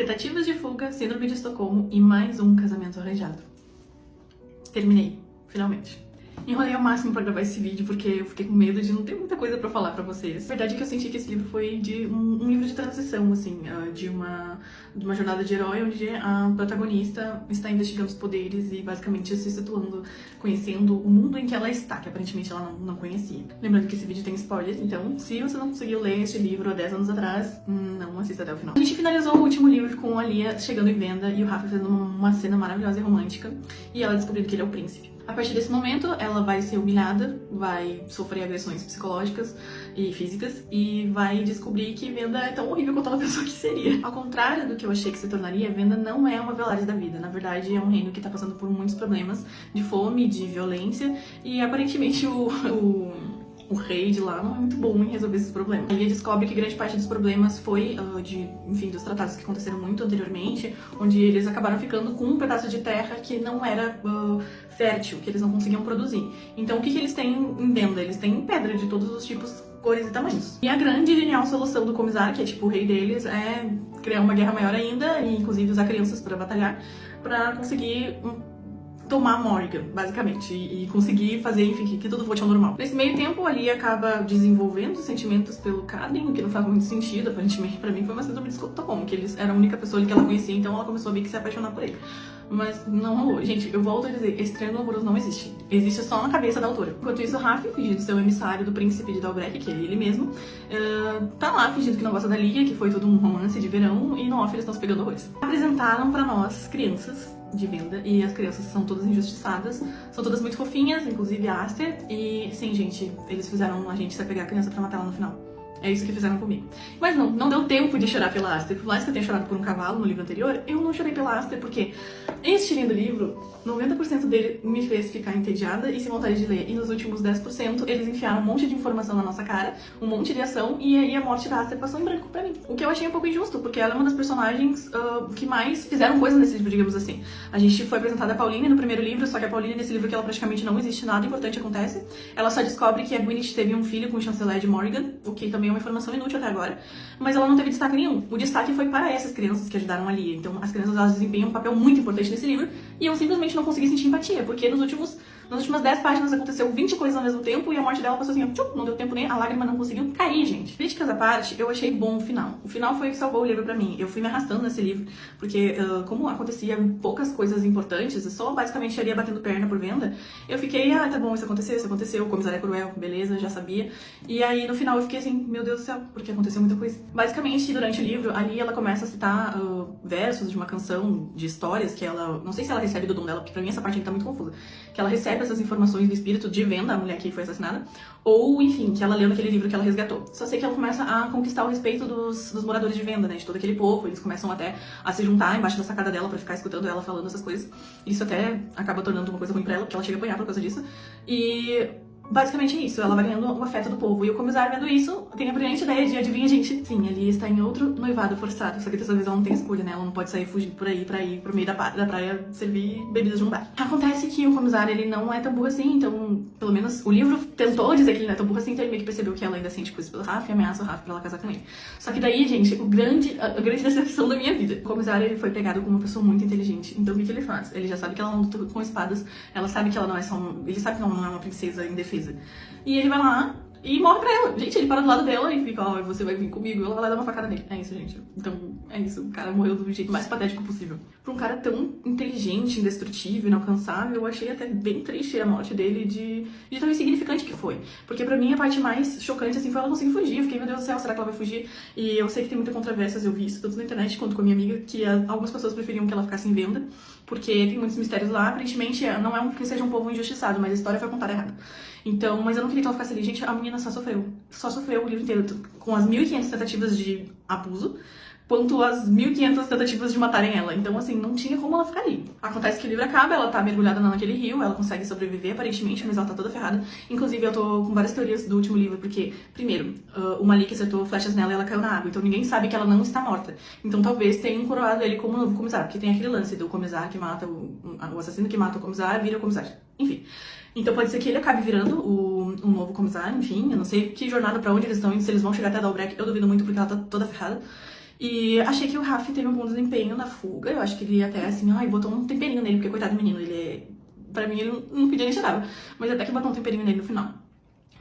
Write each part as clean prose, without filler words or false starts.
Tentativas de fuga, síndrome de Estocolmo e mais um casamento arranjado. Terminei, finalmente. Enrolei ao máximo pra gravar esse vídeo porque eu fiquei com medo de não ter muita coisa pra falar pra vocês. A verdade é que eu senti que esse livro foi de um livro de transição, assim, de uma jornada de herói onde a protagonista está investigando os poderes e basicamente se situando, conhecendo o mundo em que ela está, que aparentemente ela não conhecia. Lembrando que esse vídeo tem spoilers, então se você não conseguiu ler este livro há 10 anos atrás, não assista até o final. A gente finalizou o último livro com a Lia chegando em venda e o Rafa fazendo uma cena maravilhosa e romântica e ela descobrindo que ele é o príncipe. A partir desse momento, ela vai ser humilhada, vai sofrer agressões psicológicas e físicas e vai descobrir que Venda é tão horrível quanto ela pensou que seria. Ao contrário do que eu achei que se tornaria, Venda não é uma Velaris da vida. Na verdade, é um reino que tá passando por muitos problemas de fome, de violência e aparentemente o rei de lá não é muito bom em resolver esses problemas. Ele descobre que grande parte dos problemas foi dos tratados que aconteceram muito anteriormente, onde eles acabaram ficando com um pedaço de terra que não era fértil, que eles não conseguiam produzir. Então o que eles têm em Venda? Eles têm pedra de todos os tipos, cores e tamanhos. E a grande e genial solução do comissário, que é tipo o rei deles, é criar uma guerra maior ainda e inclusive usar crianças para batalhar, para conseguir tomar Morrigan, basicamente, e conseguir fazer, enfim, que tudo volte ao normal. Nesse meio tempo, a Lia acaba desenvolvendo sentimentos pelo Cadden, o que não faz muito sentido, aparentemente pra mim foi uma síndrome de Estocolmo, que eles era a única pessoa que ela conhecia, então ela começou a ver que se apaixonar por ele. Mas não rolou. Gente, eu volto a dizer, esse triângulo amoroso não existe. Existe só na cabeça da autora. Enquanto isso, o Rafi, fingindo ser o emissário do príncipe de Dalbrek, que é ele mesmo, tá lá fingindo que não gosta da Lia, que foi todo um romance de verão, e no off eles estão se pegando horrores. Apresentaram pra nós, crianças, de Venda, e as crianças são todas injustiçadas, são todas muito fofinhas, inclusive a Aster, e sim, gente, eles fizeram a gente se apegar a criança pra matar ela no final. É isso que fizeram comigo. Mas não deu tempo de chorar pela Aster. Por mais que eu tenha chorado por um cavalo no livro anterior, eu não chorei pela Aster porque este lindo livro, 90% dele me fez ficar entediada e sem vontade de ler. E nos últimos 10% eles enfiaram um monte de informação na nossa cara, um monte de ação, e aí a morte da Aster passou em branco pra mim. O que eu achei um pouco injusto, porque ela é uma das personagens que mais fizeram coisa nesse livro, digamos assim. A gente foi apresentada a Pauline no primeiro livro, só que a Pauline nesse livro que ela praticamente não existe, nada importante acontece. Ela só descobre que a Gwyneth teve um filho com o chanceler de Morrigan, o que também é uma informação inútil até agora, mas ela não teve destaque nenhum. O destaque foi para essas crianças que ajudaram a Lia. Então as crianças elas desempenham um papel muito importante nesse livro e eu simplesmente não consegui sentir empatia, porque nas últimas 10 páginas aconteceu 20 coisas ao mesmo tempo e a morte dela passou assim, não deu tempo nem, a lágrima não conseguiu cair, gente. Críticas à parte, eu achei bom o final. O final foi o que salvou o livro pra mim. Eu fui me arrastando nesse livro, porque como acontecia poucas coisas importantes, só basicamente ali batendo perna por Venda, eu fiquei, tá bom, isso aconteceu, o comissário é cruel, beleza, já sabia. E aí no final eu fiquei assim, meu Deus do céu, porque aconteceu muita coisa. Basicamente, durante o livro, ali ela começa a citar versos de uma canção de histórias que ela, não sei se ela recebe do dom dela, porque pra mim essa parte aqui tá muito confusa, que ela recebe essas informações do espírito de Venda, a mulher que foi assassinada, ou enfim, que ela leu naquele livro que ela resgatou. Só sei que ela começa a conquistar o respeito dos moradores de Venda, né, de todo aquele povo, eles começam até a se juntar embaixo da sacada dela pra ficar escutando ela falando essas coisas. Isso até acaba tornando uma coisa ruim pra ela, porque ela chega a apanhar por causa disso. E basicamente é isso, ela vai ganhando o afeto do povo. E o comissário vendo isso, tem a brilhante ideia de, adivinha, gente? Sim, ali está em outro noivado forçado. Só que dessa vez ela não tem escolha, né? Ela não pode sair fugindo por aí pra ir pro meio da praia servir bebidas de um bar. Acontece que o comissário, ele não é tão burro assim, então, pelo menos, o livro tentou dizer que ele não é tão burro assim, então ele meio que percebeu que ela ainda sente coisa pelo Rafa e ameaça o Rafa pra ela casar com ele. Só que daí, gente, a grande decepção da minha vida. O comissário, ele foi pegado com uma pessoa muito inteligente. Então, o que ele faz? Ele já sabe que ela não luta com espadas, ela sabe que ela não é só ele sabe que ela não é uma princesa indefesa. E ele vai lá e morre pra ela. Gente, ele para do lado dela e fica, você vai vir comigo. E ela vai lá dar uma facada nele. É isso, gente. Então, é isso. O cara morreu do jeito mais patético possível. Pra um cara tão inteligente, indestrutível, inalcançável, eu achei até bem triste a morte dele de tão insignificante que foi. Porque pra mim a parte mais chocante, assim, foi ela conseguir fugir. Eu fiquei, meu Deus do céu, será que ela vai fugir? E eu sei que tem muita controvérsias, eu vi isso tanto na internet quanto com a minha amiga, que algumas pessoas preferiam que ela ficasse em Venda, porque tem muitos mistérios lá. Aparentemente, não é que seja um povo injustiçado, mas a história foi contada errado. Então, mas eu não queria que ela ficasse ali. Gente, a menina só sofreu o livro inteiro, com as 1.500 tentativas de abuso, quanto as 1.500 tentativas de matarem ela. Então, assim, não tinha como ela ficar ali. Acontece que o livro acaba, ela tá mergulhada naquele rio, ela consegue sobreviver, aparentemente, mas ela tá toda ferrada. Inclusive, eu tô com várias teorias do último livro, porque, primeiro, o Malik acertou flechas nela e ela caiu na água, então ninguém sabe que ela não está morta. Então, talvez tenham coroado ele como novo comissário, porque tem aquele lance do comissário que mata o assassino que mata o comissário, vira o comissário. Enfim. Então pode ser que ele acabe virando o novo comissário, enfim, eu não sei que jornada pra onde eles estão indo, se eles vão chegar até a Dalbrek, eu duvido muito porque ela tá toda ferrada. E achei que o Raf teve um bom desempenho na fuga. Eu acho que ele até, assim, ai, botou um temperinho nele, porque coitado do menino, ele é... Pra mim, ele não pedia nem chorava. Mas até que botou um temperinho nele no final.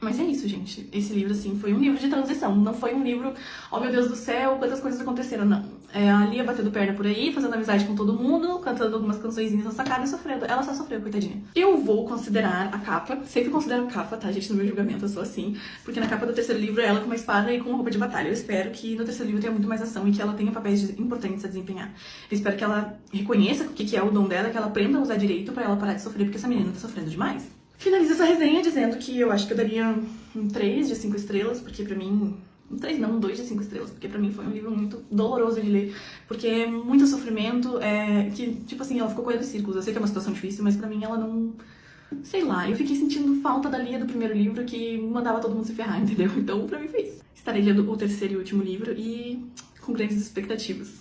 Mas é isso, gente. Esse livro, assim, foi um livro de transição. Não foi um livro, oh meu Deus do céu, quantas coisas aconteceram, não. É a Lia batendo perna por aí, fazendo amizade com todo mundo, cantando algumas cançõezinhas na sacada e sofrendo. Ela só sofreu, coitadinha. Eu vou considerar a capa, sempre considero a capa, tá, gente? No meu julgamento eu sou assim. Porque na capa do terceiro livro é ela com uma espada e com roupa de batalha. Eu espero que no terceiro livro tenha muito mais ação e que ela tenha papéis importantes a desempenhar. Eu espero que ela reconheça o que é o dom dela, que ela aprenda a usar direito pra ela parar de sofrer, porque essa menina tá sofrendo demais. Finalizo essa resenha dizendo que eu acho que eu daria um 3 de 5 estrelas, porque pra mim... Um 3 não, um 2 de 5 estrelas, porque pra mim foi um livro muito doloroso de ler, porque é muito sofrimento, que, tipo assim, ela ficou correndo em círculos. Eu sei que é uma situação difícil, mas pra mim ela não... Sei lá, eu fiquei sentindo falta da Lia do primeiro livro, que mandava todo mundo se ferrar, entendeu? Então, pra mim foi isso. Estarei lendo o terceiro e último livro e com grandes expectativas.